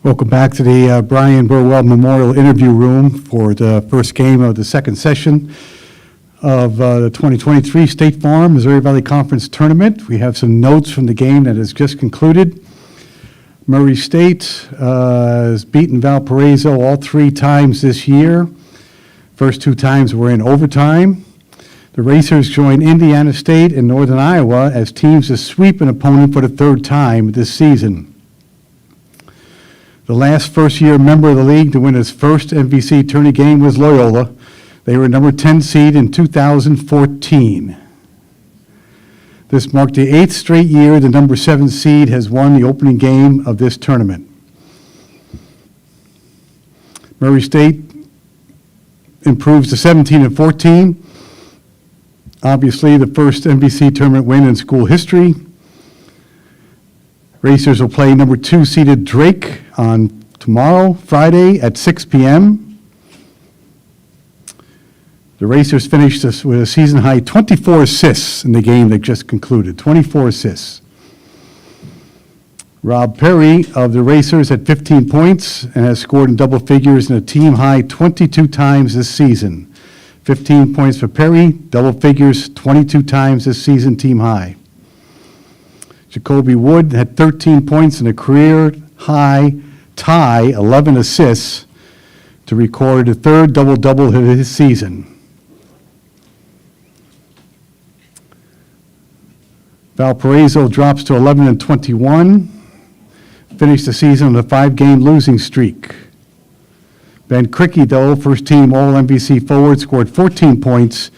Welcome back to the Brian Burwell Memorial Interview Room for the first game of the second session of the 2023 State Farm Missouri Valley Conference Tournament. We have some notes from the game that has just concluded. Murray State has beaten Valparaiso all 3 times this year. First 2 times were in overtime. The Racers joined Indiana State and Northern Iowa as teams to sweep an opponent for the 3rd time this season. The last first-year member of the league to win its first MVC tourney game was Loyola. They were number 10 seed in 2014. This marked the 8th straight year the number 7 seed has won the opening game of this tournament. Murray State improves to 17-14. Obviously, the first MVC tournament win in school history. Racers will play number 2 seeded Drake on tomorrow, Friday at 6 p.m. The Racers finished with a season-high 24 assists in the game that just concluded, 24 assists. Rob Perry of the Racers had 15 points and has scored in double figures in a team-high 22 times this season. 15 points for Perry, double figures 22 times this season, team-high. Jacoby Wood had 13 points and a career-high tie, 11 assists, to record the 3rd double-double of his season. Valparaiso drops to 11-21, finished the season on a 5-game losing streak. Ben Cricky, though, first-team All-MVC forward, scored 14 points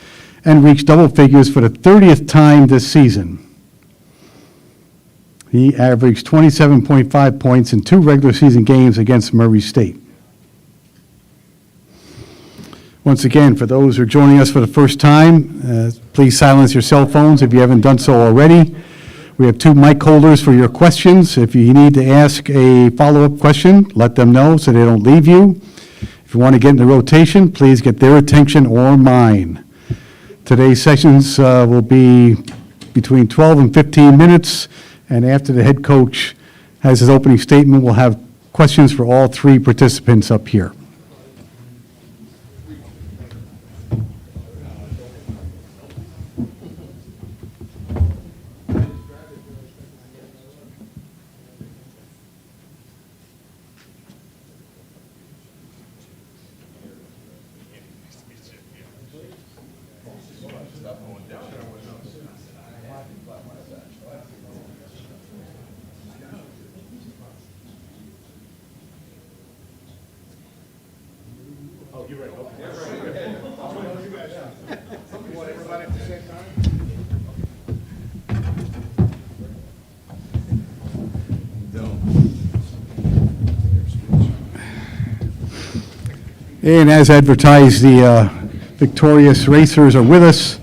and reached double figures for the 30th time this season. He averaged 27.5 points in 2 regular season games against Murray State. Once again, for those who are joining us for the first time, please silence your cell phones if you haven't done so already. We have 2 mic holders for your questions. If you need to ask a follow-up question, let them know so they don't leave you. If you want to get in the rotation, please get their attention or mine. Today's sessions will be between 12 and 15 minutes. And after the head coach has his opening statement, we'll have questions for all 3 participants up here. And as advertised, the victorious Racers are with us.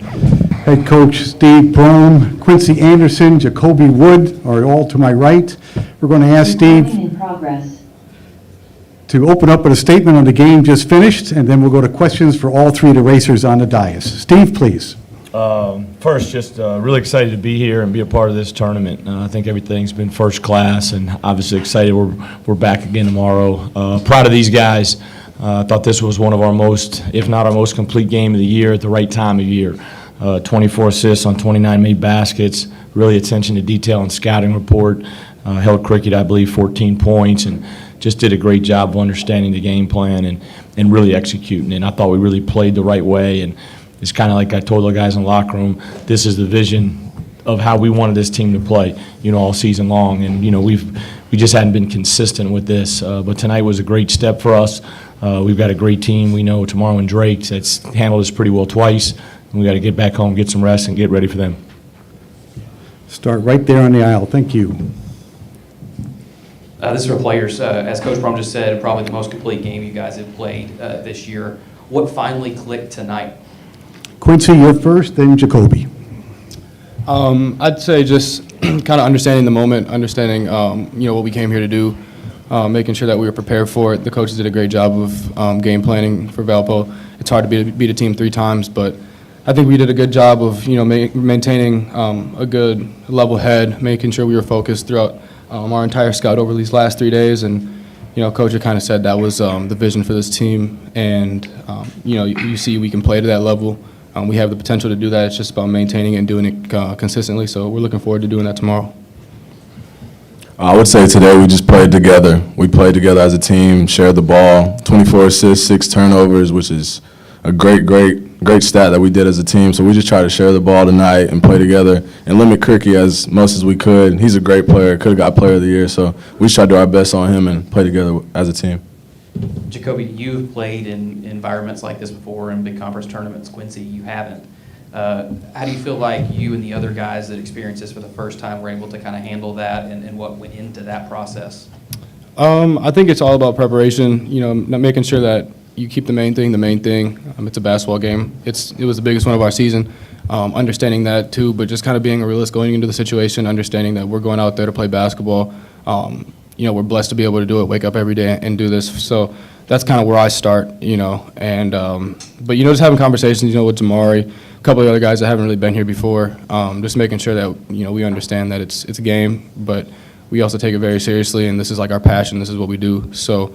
Head coach Steve Brome, Quincy Anderson, Jacoby Wood are all to my right. We're going to ask Steve to open up with a statement on the game just finished, and then we'll go to questions for all 3 of the Racers on the dais. Steve, please. First, just really excited to be here and be a part of this tournament. I think everything's been first class, and obviously excited we're back again tomorrow. Proud of these guys. I thought this was one of our most, if not our most complete game of the year at the right time of year. 24 assists on 29 made baskets, really attention to detail and scouting report. Held Cricket, I believe, 14 points, and just did a great job of understanding the game plan and really executing. And I thought we really played the right way. And it's kind of like I told the guys in the locker room, this is the vision of how we wanted this team to play, all season long. And, we just hadn't been consistent with this. But tonight was a great step for us. We've got a great team. We know tomorrow in Drake that's handled us pretty well twice. And we got to get back home, get some rest, and get ready for them. Start right there on the aisle. Thank you. This is for players. As Coach Brome just said, probably the most complete game you guys have played this year. What finally clicked tonight? Quincy, you're first, then Jacoby. I'd say just kind of understanding the moment, understanding what we came here to do, making sure that we were prepared for it. The coaches did a great job of game planning for Valpo. It's hard to beat a team 3 times, but I think we did a good job of maintaining a good level head, making sure we were focused throughout our entire scout over these last 3 days, and Coach had kind of said that was the vision for this team, and you see we can play to that level. We have the potential to do that. It's just about maintaining it and doing it consistently. So we're looking forward to doing that tomorrow. I would say today we just played together. We played together as a team, shared the ball, 24 assists, 6 turnovers, which is a great stat that we did as a team. So we just tried to share the ball tonight and play together and limit Cricky as most as we could. He's a great player, could have got Player of the Year. So we just tried to do our best on him and play together as a team. Jacoby, you've played in environments like this before in big conference tournaments. Quincy, you haven't. How do you feel like you and the other guys that experienced this for the first time were able to kind of handle that and what went into that process? I think it's all about preparation, making sure that you keep the main thing the main thing. It's a basketball game. It was the biggest one of our season. Understanding that too, but just kind of being a realist going into the situation, understanding that we're going out there to play basketball. We're blessed to be able to do it, wake up every day and do this. So that's kind of where I start, and but just having conversations, with Jamari, a couple of other guys that haven't really been here before, just making sure that we understand that it's a game, but we also take it very seriously, and this is like our passion. This is what we do. So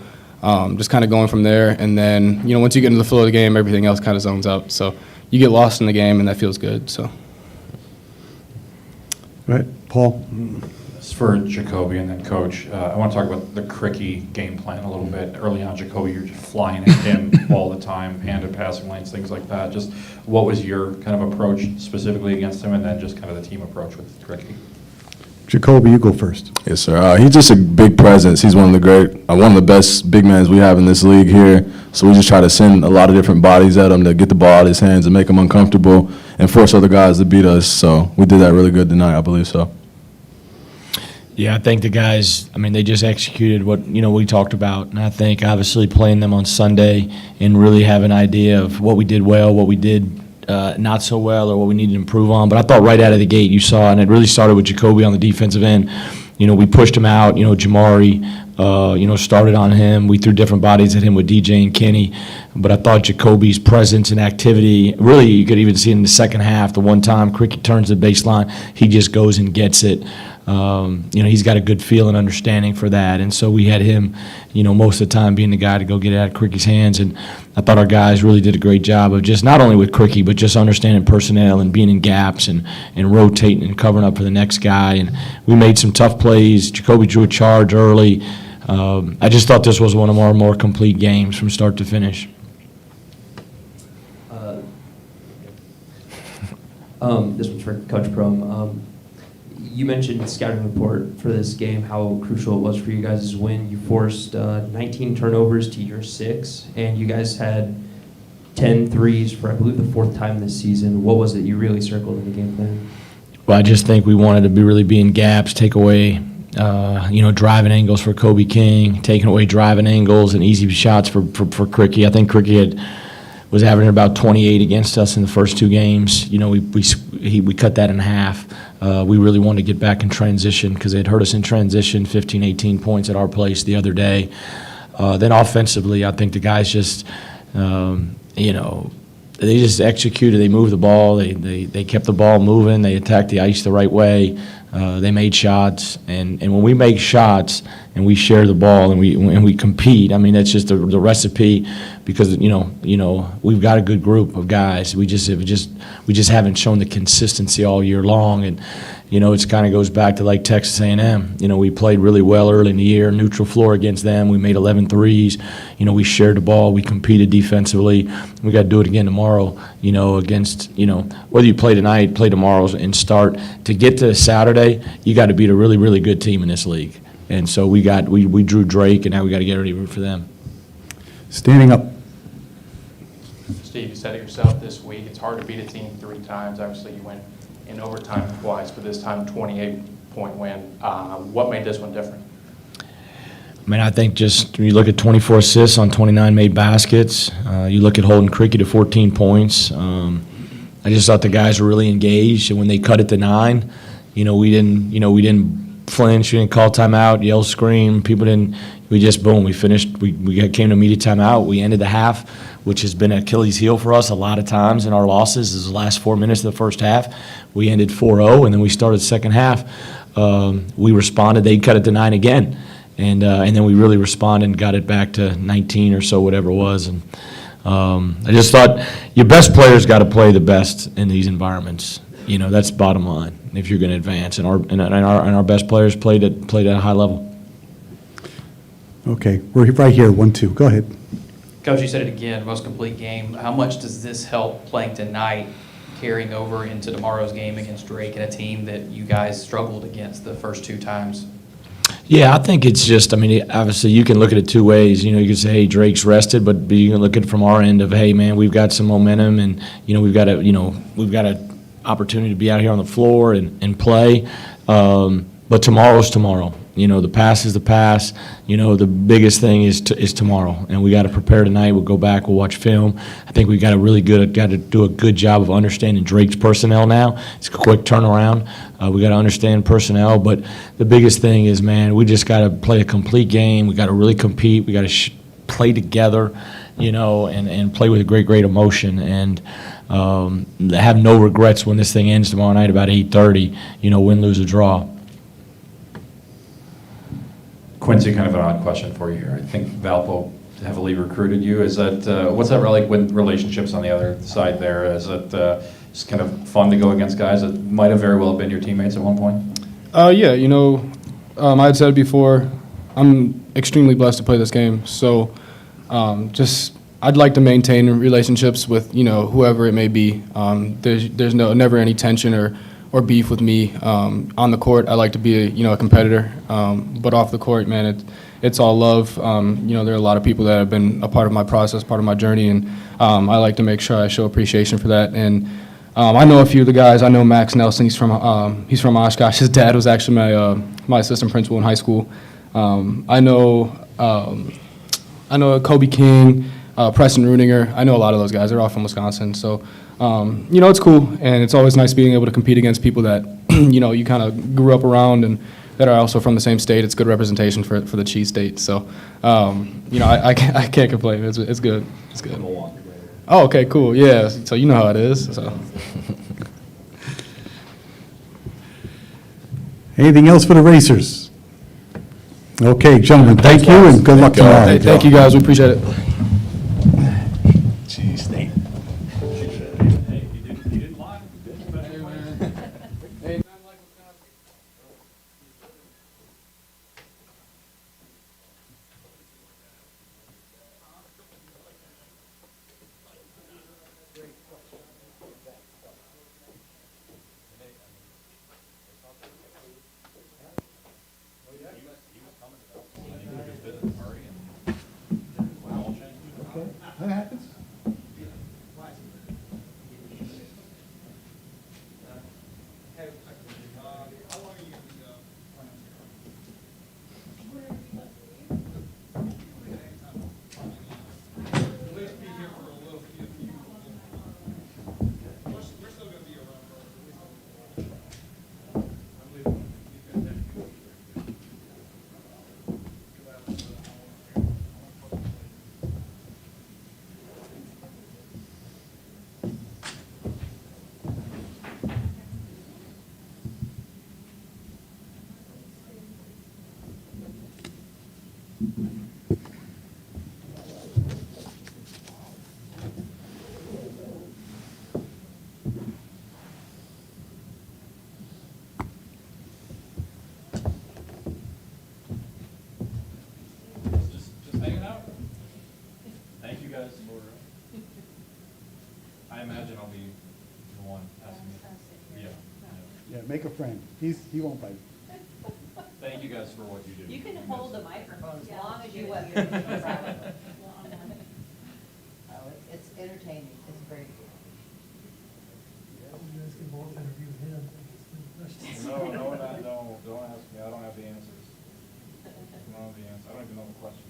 just kind of going from there, and then once you get into the flow of the game, everything else kind of zones out. So you get lost in the game, and that feels good. So. Right, Paul? This is for Jacoby and then Coach. I want to talk about the Cricky game plan a little bit. Early on, Jacoby, you're just flying at him all the time, handed passing lanes, things like that. Just what was your kind of approach specifically against him, and then just kind of the team approach with Cricky? Jacoby, you go first. Yes, sir. He's just a big presence. He's one of the best big men we have in this league here. So we just try to send a lot of different bodies at him to get the ball out of his hands and make him uncomfortable and force other guys to beat us. So we did that really good tonight, I believe so. Yeah, I think the guys, they just executed what, we talked about. And I think obviously playing them on Sunday and really have an idea of what we did well, what we did not so well, or what we needed to improve on. But I thought right out of the gate you saw, and it really started with Jacoby on the defensive end. We pushed him out. Jamari, started on him. We threw different bodies at him with DJ and Kenny. But I thought Jacoby's presence and activity, really you could even see it in the second half. The one time Cricky turns the baseline, he just goes and gets it. He's got a good feel and understanding for that. And so we had him, most of the time being the guy to go get it out of Cricky's hands. And I thought our guys really did a great job of just not only with Cricky, but just understanding personnel and being in gaps and rotating and covering up for the next guy. And we made some tough plays. Jacoby drew a charge early. I just thought this was one of our more complete games from start to finish. This one's for Coach Crum. You mentioned the scouting report for this game, how crucial it was for you guys' win. You forced 19 turnovers to your 6, and you guys had 10 threes for, I believe, the 4th time this season. What was it you really circled in the game plan? Well, I just think we wanted to really be in gaps, take away, driving angles for Kobe King, taking away driving angles and easy shots for Cricky. I think Cricky was averaging about 28 against us in the first 2 games. We cut that in half. We really wanted to get back in transition because they'd hurt us in transition, 15, 18 points at our place the other day. Then offensively, I think the guys just, they just executed. They moved the ball. They kept the ball moving. They attacked the ice the right way. They made shots, and when we make shots and we share the ball and we compete, that's just the recipe. Because we've got a good group of guys. We just haven't shown the consistency all year long, and it kind of goes back to like Texas A&M. We played really well early in the year, neutral floor against them. We made 11 threes. We shared the ball. We competed defensively. We got to do it again tomorrow. Against whether you play tonight, play tomorrow, and start to get to Saturday. You got to beat a really, really good team in this league. And so we drew Drake, and now we got to get ready for them. Standing up. Steve, you said it yourself this week. It's hard to beat a team 3 times. Obviously, you went in overtime twice, but this time 28-point win. What made this one different? I think just when you look at 24 assists on 29 made baskets, you look at holding Cricky to 14 points. I just thought the guys were really engaged, and when they cut it to 9, we didn't flinch, we didn't call timeout, yell, scream. People didn't. We just boom. We finished. We came to immediate timeout. We ended the half, which has been an Achilles heel for us a lot of times in our losses. Is the last 4 minutes of the first half. We ended 4-0, and then we started the second half. We responded. They cut it to 9 again. and then we really responded and got it back to 19 or so, whatever it was. And I just thought your best players got to play the best in these environments. That's bottom line if you're going to advance. And our best players played at a high level. Okay, we're right here, 1-2. Go ahead. Coach, you said it again, most complete game. How much does this help playing tonight carrying over into tomorrow's game against Drake and a team that you guys struggled against the first 2 times? Yeah, I think it's just, obviously you can look at it 2 ways. You can say, hey, Drake's rested, but you can look at it from our end of, hey, man, we've got some momentum and, we've got an opportunity to be out here on the floor and play. But tomorrow's tomorrow. The past is the past. The biggest thing is tomorrow, and we got to prepare tonight. We'll go back. We'll watch film. I think we got to do a good job of understanding Drake's personnel now. It's a quick turnaround. We got to understand personnel, but the biggest thing is, man, we just got to play a complete game. We got to really compete. We got to play together, and play with great emotion and have no regrets when this thing ends tomorrow night about 8:30. Win, lose, or draw. Quincy, kind of an odd question for you here. I think Valpo heavily recruited you. Is that what's that like with relationships on the other side there? Is it just kind of fun to go against guys that might have very well been your teammates at one point? Yeah, I had said before, I'm extremely blessed to play this game. So I'd like to maintain relationships with, whoever it may be. There's never any tension or beef with me. On the court, I like to be a competitor, but off the court, man, it's all love. There are a lot of people that have been a part of my process, part of my journey, and I like to make sure I show appreciation for that. And I know a few of the guys. I know Max Nelson. He's from Oshkosh. His dad was actually my assistant principal in high school. I know Kobe King, Preston Rudinger. I know a lot of those guys. They're all from Wisconsin, so. It's cool, and it's always nice being able to compete against people that, you kind of grew up around and that are also from the same state. It's good representation for the Cheese State. So, I can't complain. It's good. It's good. Oh, okay, cool. Yeah, so you know how it is. So. Anything else for the Racers? Okay, gentlemen, thank you, and good luck tomorrow. Hey, thank you, guys. We appreciate it. That happens. Just hanging out. Thank you guys for. I imagine I'll be the one asking you. Yeah, make a friend. He won't bite. Thank you guys for what you do. You can hold the microphone as long as you want. It's entertaining, it's great. No, don't ask me. I don't have the answers. I don't have the answers. I don't even know the questions.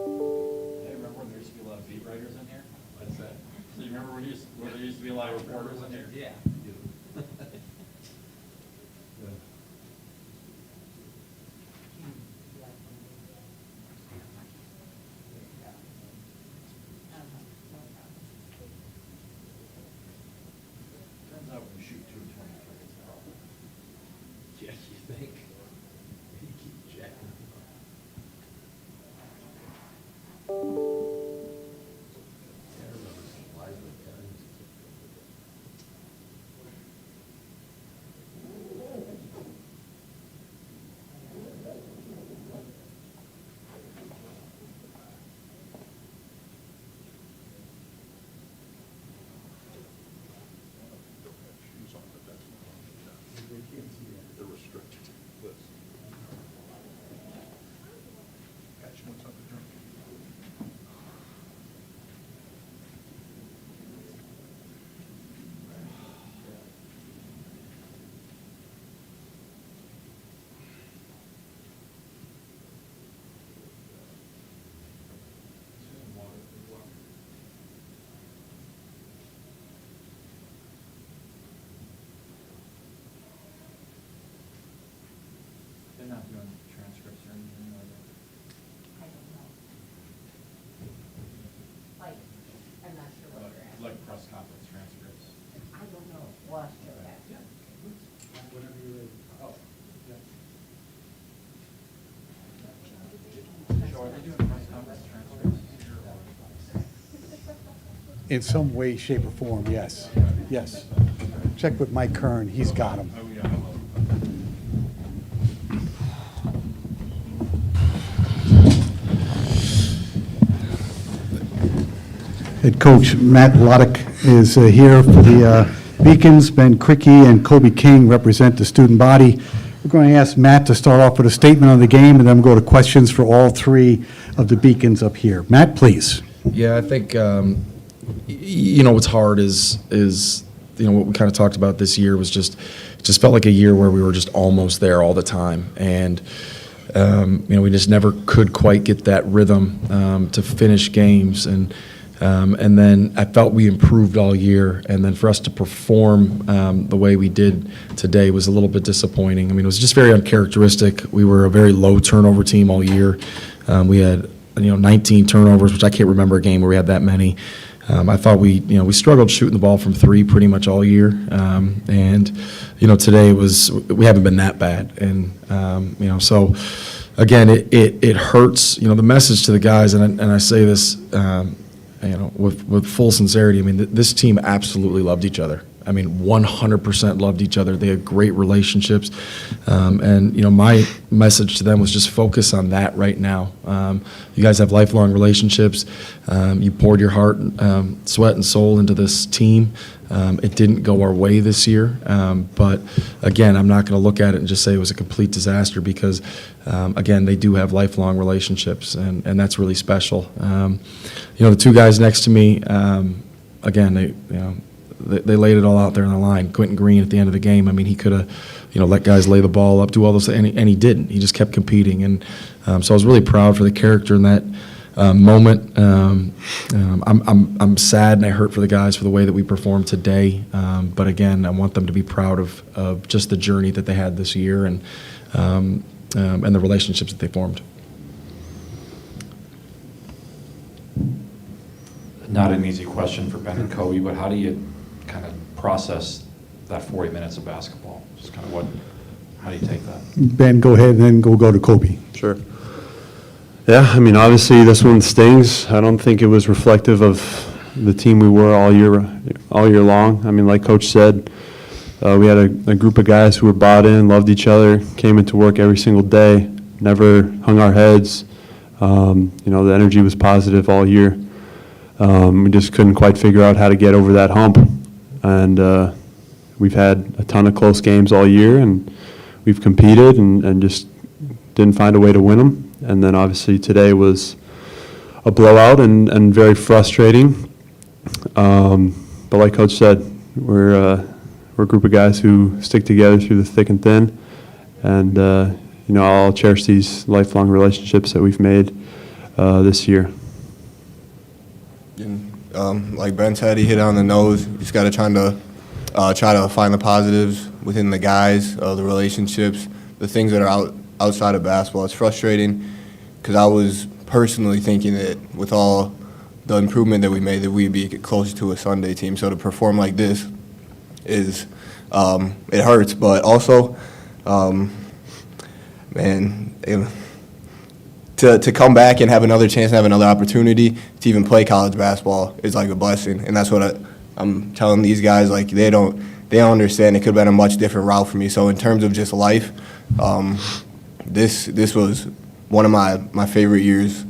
Hey, remember when there used to be a lot of beat writers in here? What's that? So you remember when there used to be a lot of reporters in here? Yeah. Turns out when you shoot 223, it's a problem. Yes, you think? You keep checking. They're not doing transcripts or anything like that. I don't know. Like, I'm not sure what you're asking. Like press conference transcripts. I don't know. We'll have to check that. Whenever you're ready. Oh, yeah. Joe, are they doing press conference transcripts? In some way, shape, or form, yes. Yes. Check with Mike Kern, he's got them. Oh, yeah. Head coach Matt Loddick is here for the Beacons. Ben Cricky and Kobe King represent the student body. We're going to ask Matt to start off with a statement on the game, and then we'll go to questions for all three of the Beacons up here. Matt, please. Yeah, I think what's hard is what we kind of talked about this year was just felt like a year where we were just almost there all the time, and we just never could quite get that rhythm to finish games, and then I felt we improved all year, and then for us to perform the way we did today was a little bit disappointing. I mean, it was just very uncharacteristic. We were a very low turnover team all year. We had 19 turnovers, which I can't remember a game where we had that many. I thought we struggled shooting the ball from three pretty much all year, and today we haven't been that bad, and so again it hurts. The message to the guys, and I say this with full sincerity. I mean, this team absolutely loved each other. I mean, 100% loved each other. They had great relationships, and my message to them was just focus on that right now. You guys have lifelong relationships. You poured your heart, sweat, and soul into this team. It didn't go our way this year, but again, I'm not going to look at it and just say it was a complete disaster because, again, they do have lifelong relationships, and that's really special. The two guys next to me, again, they laid it all out there on the line. Quentin Green at the end of the game, I mean, he could have, let guys lay the ball up, do all those things, and he didn't. He just kept competing, and so I was really proud for the character in that moment. I'm sad and I hurt for the guys for the way that we performed today, but again, I want them to be proud of just the journey that they had this year and the relationships that they formed. Not an easy question for Ben and Kobe, but how do you kind of process that 40 minutes of basketball? Just kind of how do you take that? Ben, go ahead, and then we'll go to Kobe. Sure. Yeah, I mean, obviously this one stings. I don't think it was reflective of the team we were all year long. I mean, like Coach said, we had a group of guys who were bought in, loved each other, came into work every single day, never hung our heads. The energy was positive all year. We just couldn't quite figure out how to get over that hump. And we've had a ton of close games all year, and we've competed and just didn't find a way to win them. And then obviously today was a blowout and very frustrating. But like Coach said, we're a group of guys who stick together through the thick and thin. And I'll cherish these lifelong relationships that we've made this year. Like Ben said, he hit it on the nose. You just got to try to find the positives within the guys, the relationships, the things that are outside of basketball. It's frustrating because I was personally thinking that with all the improvement that we made, that we'd be closer to a Sunday team. So to perform like this is it hurts, but also, to come back and have another chance and have another opportunity to even play college basketball is like a blessing, and that's what I'm telling these guys. Like they don't understand. It could have been a much different route for me. So in terms of just life, this was one of my favorite years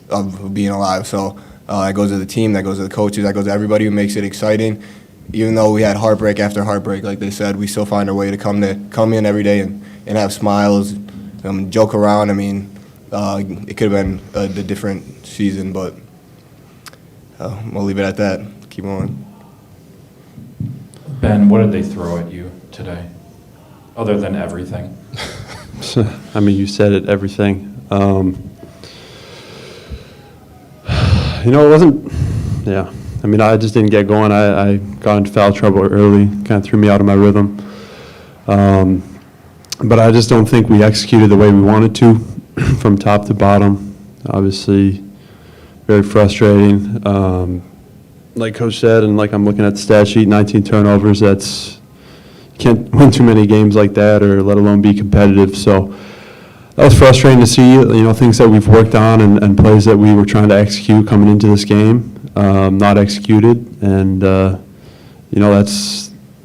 of being alive. So that goes to the team, that goes to the coaches, that goes to everybody who makes it exciting. Even though we had heartbreak after heartbreak, like they said, we still find our way to come in every day and have smiles, joke around. I mean, it could have been a different season, but we'll leave it at that. Keep on. Ben, what did they throw at you today, other than everything? I mean, you said it, everything. It wasn't, yeah. I mean, I just didn't get going. I got into foul trouble early, kind of threw me out of my rhythm. But I just don't think we executed the way we wanted to from top to bottom. Obviously, very frustrating. Like Coach said, and like I'm looking at the stat sheet, 19 turnovers. You can't win too many games like that, or let alone be competitive. So that was frustrating to see. Things that we've worked on and plays that we were trying to execute coming into this game, not executed. And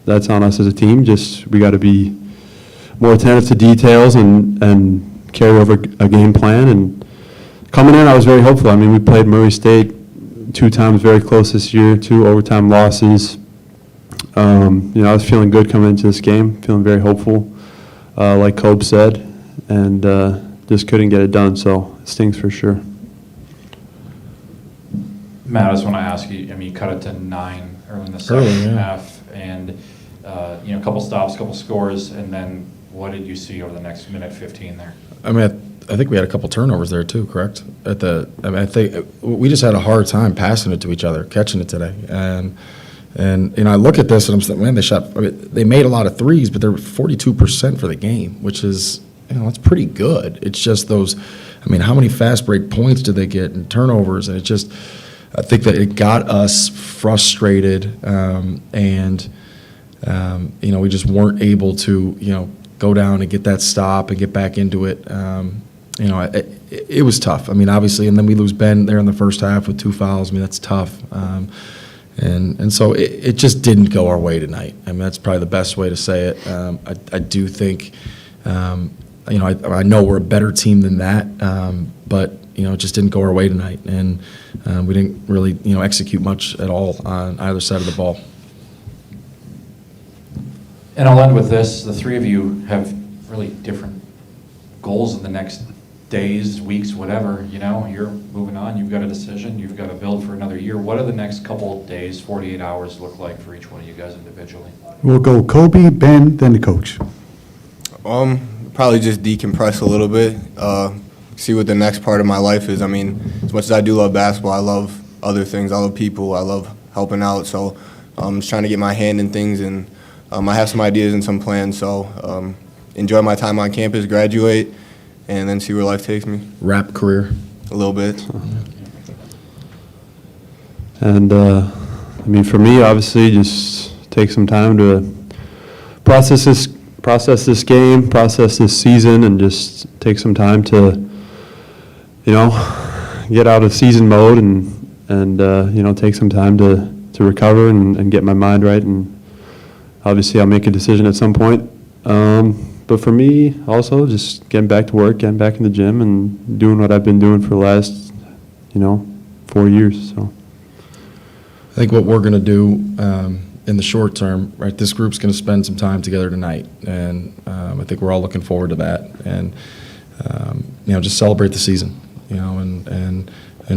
that's on us as a team. Just we got to be more attentive to details and carry over a game plan. And coming in, I was very hopeful. I mean, we played Murray State 2 times very close this year, 2 overtime losses. I was feeling good coming into this game, feeling very hopeful, like Kobe said, and just couldn't get it done, so it stings for sure. Matt, I just want to ask you, I mean, you cut it to 9 early in the second half, and, a couple stops, couple scores, and then what did you see over the next minute 15 there? I mean, I think we had a couple turnovers there too, correct? I think we just had a hard time passing it to each other, catching it today. And I look at this and I'm saying, man, they made a lot of threes, but they're 42% for the game, which is, that's pretty good. It's just those, how many fast break points did they get and turnovers? And I think that it got us frustrated, and we just weren't able to, go down and get that stop and get back into it. It was tough. Obviously, and then we lose Ben there in the first half with 2 fouls. That's tough. And so it just didn't go our way tonight. That's probably the best way to say it. I do think, I know we're a better team than that, but, it just didn't go our way tonight. And we didn't really, execute much at all on either side of the ball. And I'll end with this. The 3 of you have really different goals in the next days, weeks, whatever. You're moving on. You've got a decision. You've got to build for another year. What do the next couple of days, 48 hours, look like for each one of you guys individually? We'll go Kobe, Ben, then the coach. Probably just decompress a little bit, see what the next part of my life is. As much as I do love basketball, I love other things. I love people. I love helping out. So I'm just trying to get my hand in things, and I have some ideas and some plans. So enjoy my time on campus, graduate, and then see where life takes me. Rap career. A little bit. And, for me, obviously, just take some time to process this game, process this season, and just take some time to, get out of season mode and take some time to recover and get my mind right. And obviously, I'll make a decision at some point. But for me, also, just getting back to work, getting back in the gym, and doing what I've been doing for the last, 4 years. So I think what we're going to do in the short term, right, this group's going to spend some time together tonight. And I think we're all looking forward to that. And, just celebrate the season, and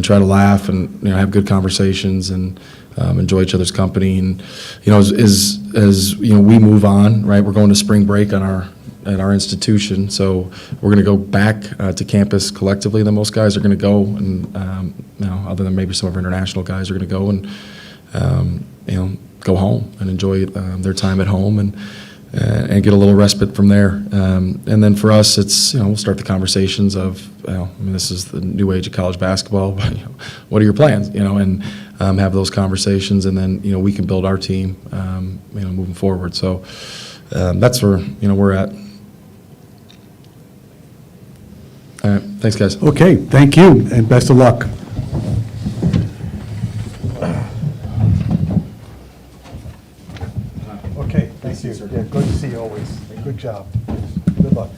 try to laugh and, have good conversations and enjoy each other's company. And, as we move on, right, we're going to spring break on our at our institution. So we're going to go back to campus collectively. Then most guys are going to go, and other than maybe some of our international guys, are going to go and go home and enjoy their time at home and get a little respite from there. And then for us, it's we'll start the conversations of this is the new age of college basketball. But, what are your plans? And have those conversations, and then we can build our team moving forward. So that's where we're at. All right, thanks, guys. Okay, thank you, and best of luck. Okay, thank you. Yeah, good to see you always. Good job. Good luck.